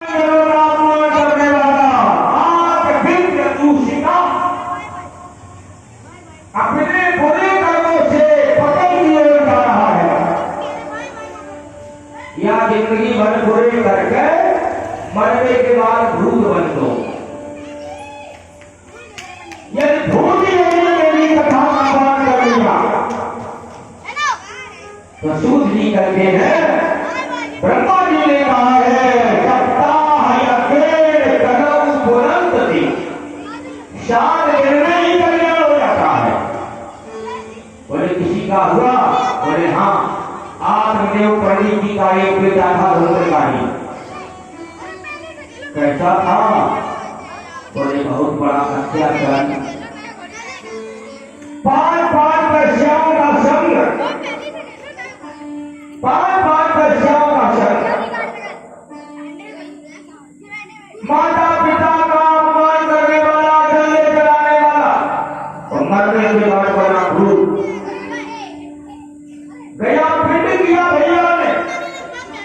करने वाला आज भी दूषिता अपने बुरे कर्मों से पतन की ओर जा रहा है। या जिंदगी भर बुरे करके मरने के बाद भूत बन दो। यदि भूत ही मेरी कथा का पाठ कर लिया तो सूद जी कहते हैं, ब्रह्मा जी ने कहा है सप्ताह या पेड़ कदम तुरंत थी शाद गिरने ही कल्याण हो जाता है। बोले किसी का हुआ? बोले हाँ, आत्मदेव पंडित जी का एक बेटा था धर्मकारी। कैसा था? बोले बहुत बड़ा अत्याचार। पांच वैश्याओं का संग, पांच वैश्याओं का संग, माता पिता का अपमान करने वाला, जंगले चलाने वाला और मरने के बाद बना भूत। गया पिंड किया भैया ने,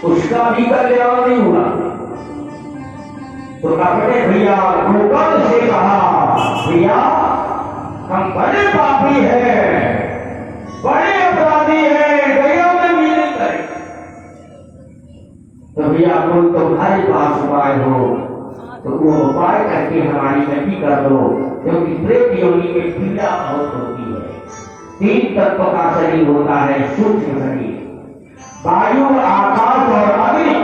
उसका भी कल्याण नहीं हुआ। तो अपने भैया गोकर्ण से कहा, भैया हम बड़े पापी हैं, बड़े अपराधी हैं, गया में भी नहीं करें। तो भैया कोई तुम्हारे पास उपाय हो तो वो उपाय करके हमारी गति कर दो, क्योंकि प्रेत योनि में पीड़ा बहुत होती है। 3 तत्व का शरीर होता है, सूक्ष्म शरीर, वायु, आकाश और अग्नि,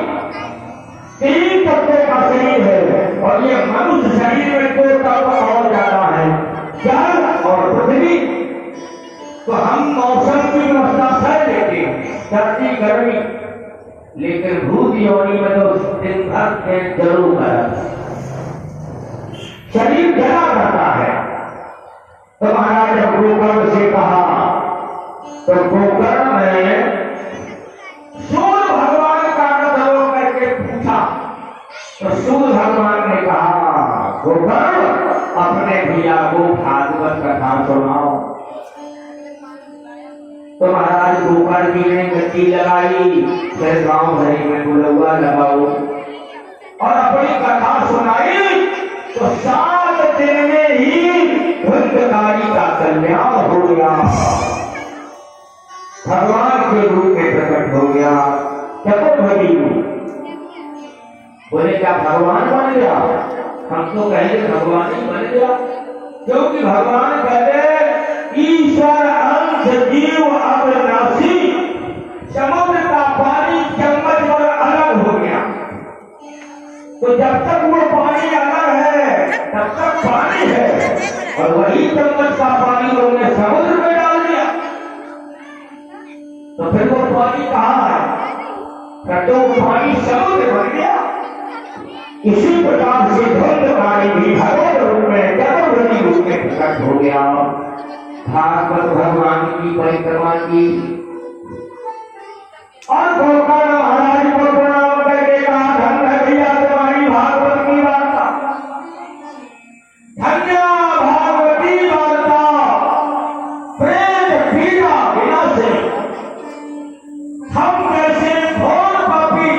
3 तत्वों का शरीर है। और ये मनुष्य शरीर में 2 तत्व और जाता है, जल और पृथ्वी। तो हम मौसम की व्यवस्था कर लेते हैं, सर्दी गर्मी, लेकिन भूत योनि में तो दिन भर के जरूर कर शरीर जला करता है। तो महाराज जब गोकर्ण से कहा तो गोकर्ण ने सूर्य भगवान का नजरों करके पूछा। तो सूर्य भगवान ने कहा, गोकर्ण अपने भैया को भागवत कथा सुनाओ। तो महाराज गोकर्ण जी ने गति लगाई, फिर गांव भरी में बुलवा लगाओ और अपनी कथा सुनाई। तो 7 दिन में ही धुंधकारी का कल्याण हो गया, भगवान के रूप में प्रकट हो गया। चतुर्भुजी बोले क्या भगवान बन गया? हम तो कहेंगे भगवान ही बन गया, क्योंकि भगवान कहते ईश्वर अंश जीव अविनाशी, समुद्र का पानी चम्मच पर अलग हो गया। तो जब तक वो पानी अलग है तब तक पानी है, और वही चम्मच का पानी उन्होंने समुद्र में डाल दिया तो फिर वो पानी कहाँ है? तो पानी समुद्र बन गया। इसी प्रकार से धुंधकारी भी भगवत रूप में चतुर्भुजी रूप में प्रकट हो गया। भागवत भगवान की परिक्रमा की और गोकर्ण महाराज को प्रणाम करके कहा, धन्य भैया तुम्हारी भागवत की वार्ता, धन्य भागवती वार्ता, प्रेत पीड़ा विनाशे। हम कैसे घोर पापी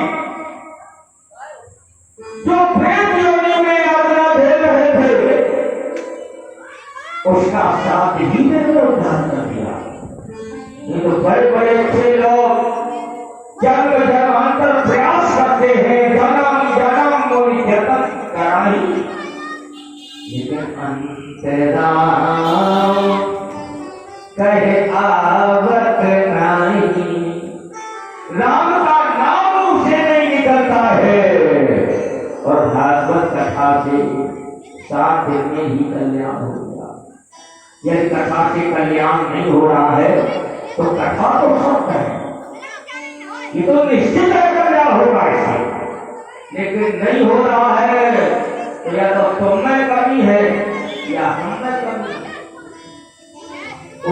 जो प्रेत योनि में यातना दे रहे थे, उसका साथ ही मैंने उद्धार कर दिया। ये तो बड़े बड़े अच्छे लोग जन्म जन्मांतर प्रयास करते हैं, जन्म जन्म मोरी जतन कराई, लेकिन अंतराम कहे आवत नहीं। राम का नाम उसे नहीं निकलता है, और भागवत कथा से 7 दिन में ही कल्याण हो गया। यदि कथा से कल्याण नहीं हो रहा है तो कथा तो सत्य है, ये तो निश्चित है कल्याण होगा इससे, लेकिन नहीं हो रहा है तो या तो तुम में कमी है या हम में कमी है।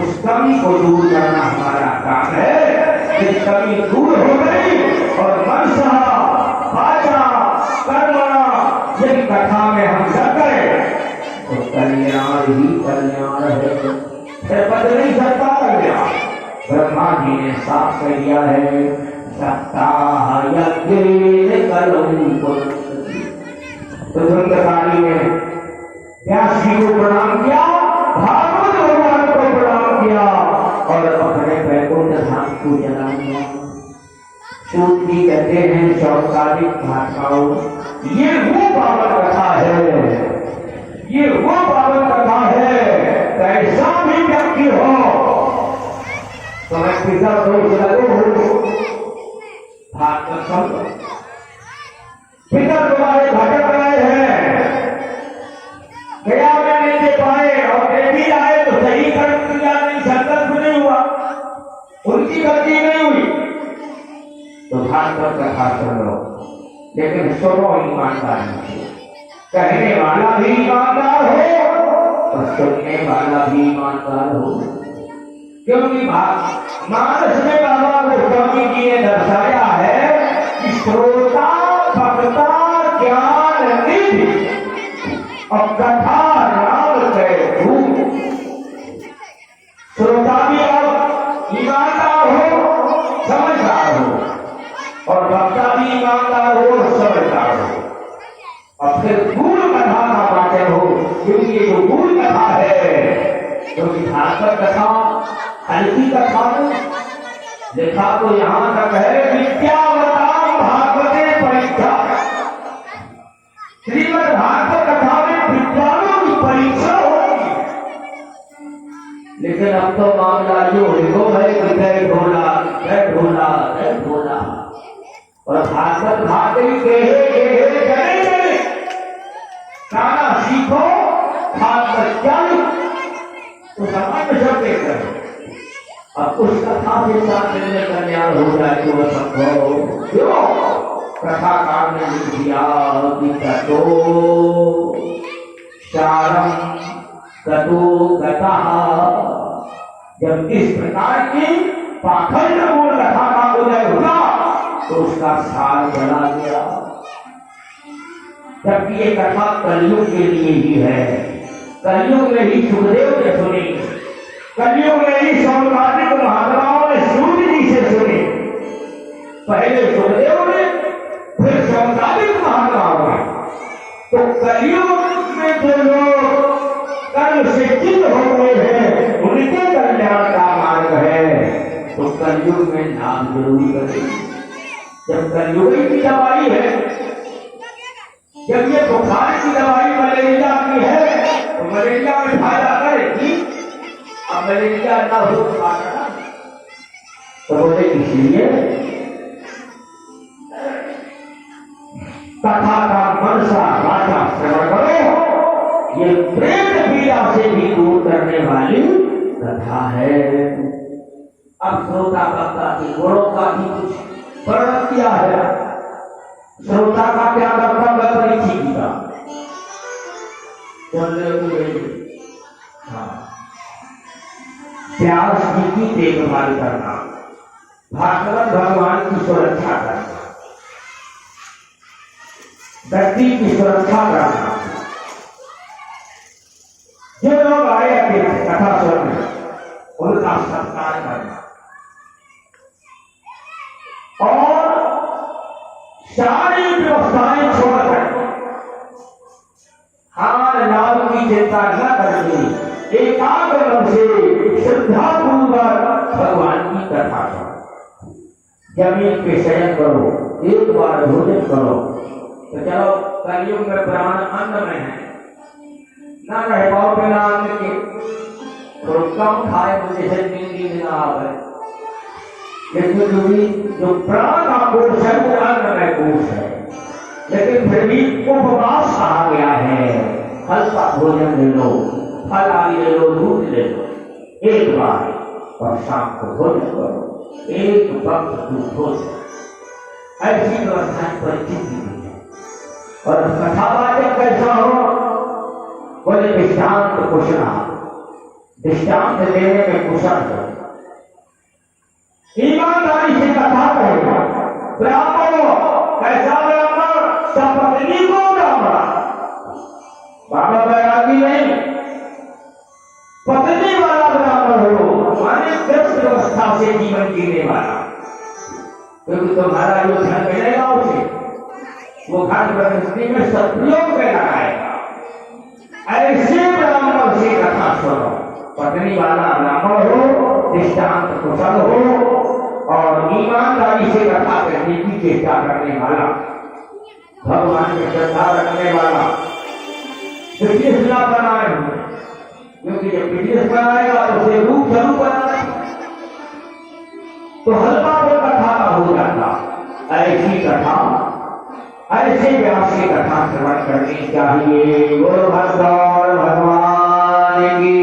उस कमी को दूर करना हमारा काम है। कि कमी दूर हो गई और मनसा वाचा कर्मणा यदि कथा में हम सब करें तो कल्याण ही कल्याण है, फिर बदल नहीं सकता कल्याण। ब्रह्मा जी ने साफ कह दिया है, सप्ताह यज्ञ कलम तो धुंधकारी ने व्यास जी को प्रणाम किया, भागवत भगवान को प्रणाम किया और अपने वैकुंठ धाम को जला दिया। सूत जी कहते हैं चौकालिक भाषाओं, ये वो पावन कथा है, ये वो पावन कथा है। कैसा भी व्यक्ति हो तो मैं पिता दोष लगो भाग कर समझो, पिता तुम्हारे भटक रहे हैं, गया में नहीं दे पाए और देवी आए तो सही कर दिया, नहीं संकल्प नहीं हुआ, उनकी गलती नहीं हुई तो भागवत कथा सुनो, लेकिन सुनो ईमानदार, कहने वाला भी ईमानदार हो और सुनने वाला भी ईमानदार हो। क्योंकि मानस में बाबा गोस्वामी जी ने दर्शाया है कि श्रोता भक्ता ज्ञान निधि और कथा राम के धूप। श्रोता भी अब ईमानदार हो, समझदार हो और भक्ता भी ईमानदार हो, समझदार हो और फिर पूर्ण कथा का वाचन हो। क्योंकि ये जो पूर्ण कथा है, क्योंकि भागवत कथा हल्की कथा लिखा तो यहां तक है, विद्यावताम भागवते परीक्षा। श्रीमद् भागवत कथा में विद्वानों की परीक्षा होती है, लेकिन अब तो मामला जो है कि जय ढोला जय ढोला जय ढोला और भागवत भागते चले चले गाना सीखो, भागवत चलो तो समाज सबके करो। अब उस कथा के साथ निर्णय कल्याण हो जाए तो वह संभव क्यों? कथाकार ने लिख दिया कि कतो चारम कतो गता। जब इस प्रकार की पाखंडपूर्ण कथा का उदय हुआ तो उसका सार चला गया। जबकि ये कथा कलयुग के लिए ही है, कलयुग में ही सुखदेव ने सुनी, कलयुग में ही सौनकादिक महात्माओं ने सूर्य जी से सुनी। पहले सुखदेव ने, फिर सौनकादिक महात्माओं ने। तो कलयुग में जो लोग कर्म से चित्त हो गए हैं उनके कल्याण का मार्ग है, तो कलयुग में नाम जरूर करें। जब कलयुग की दवाई है, जब ये बुखार की दवाई मलेरिया की है तो मलेरिया में फायदा करेगी, अब मलेरिया ना हो तो बोले इसलिए कथा का मनसा वाचा श्रवण करो, ये प्रेत पीड़ा से भी दूर करने वाली कथा है। अब श्रोता वक्ता की गुणों का भी कुछ वर्णन किया है। श्रोता का क्या कर्तव्य परीक्षित का व्यास जी की देखभाल करना, भागवत भगवान की सुरक्षा करना, व्यक्ति की सुरक्षा करना। जो लोग आए अपनी कथा सुनने उनका सत्कार करना और सारी व्यवस्थाएं छोड़कर हार लाभ की चिंता न करके एकाग्र मन से श्रद्धापूर्वक भगवान की कथा करो। जमीन पे शयन करो, एक बार भोजन करो। तो चलो कलयुग में प्राण अन्न में है, न रह पाओ बिना अन्न के, तो कम खाए तो जैसे नींद ना आवे। लेकिन जो प्राण का कोष है वो अन्न में कोष है, लेकिन फिर भी उपवास कहा गया है। हल्का भोजन ले लो, फल आदि ले लो, दूध ले लो एक बार और शाम को भोजन करो, एक वक्त दूध भोजन। ऐसी व्यवस्थाएं परिचित हुई है। और कथावाचक कैसा हो? बोले दृष्टांत कुशला, दृष्टांत देने में कुशल हो, ईमानदारी से कथा कहेगा। ब्राह्मण कैसा ब्राह्मण? सपत्नी को ब्राह्मण, बाबा बैरागी नहीं, पत्नी वाला ब्राह्मण हो, माने व्यस्त व्यवस्था से जीवन जीने वाला। क्योंकि तुम्हारा जो धन मिलेगा उसे वो घर गृहस्थी में सत्योग में लगाएगा। ऐसे ब्राह्मण से कथा सुनो, पत्नी वाला ब्राह्मण हो, दृष्टांत कुशल हो और ईमानदारी से कथा कहने की चेष्टा करने वाला, भगवान में श्रद्धा रखने वाला, बिजनेस ना बनाए हुए, क्योंकि जब बिजनेस बनाएगा तो उसे रूप जरूर बनाना, तो हल्का वो कथा का हो जाता। ऐसी कथा, ऐसे व्यास की कथा श्रवण करनी चाहिए। गुरु भगवान भगवान की।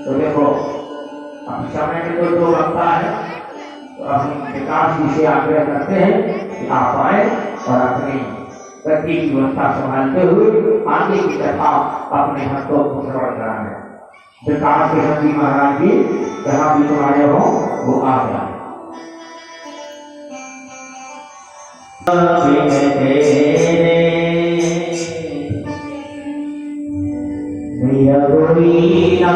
तो देखो अब समय में तो जो बनता है, तो हम विकास जी से आग्रह करते हैं कि आप आए और अपनी गति की व्यवस्था संभालते हुए आगे की कथा अपने हाथों को श्रवण कराएं। विकास के सभी महाराज जी जहाँ भी तुम्हारे हो वो आ जाए। मेरा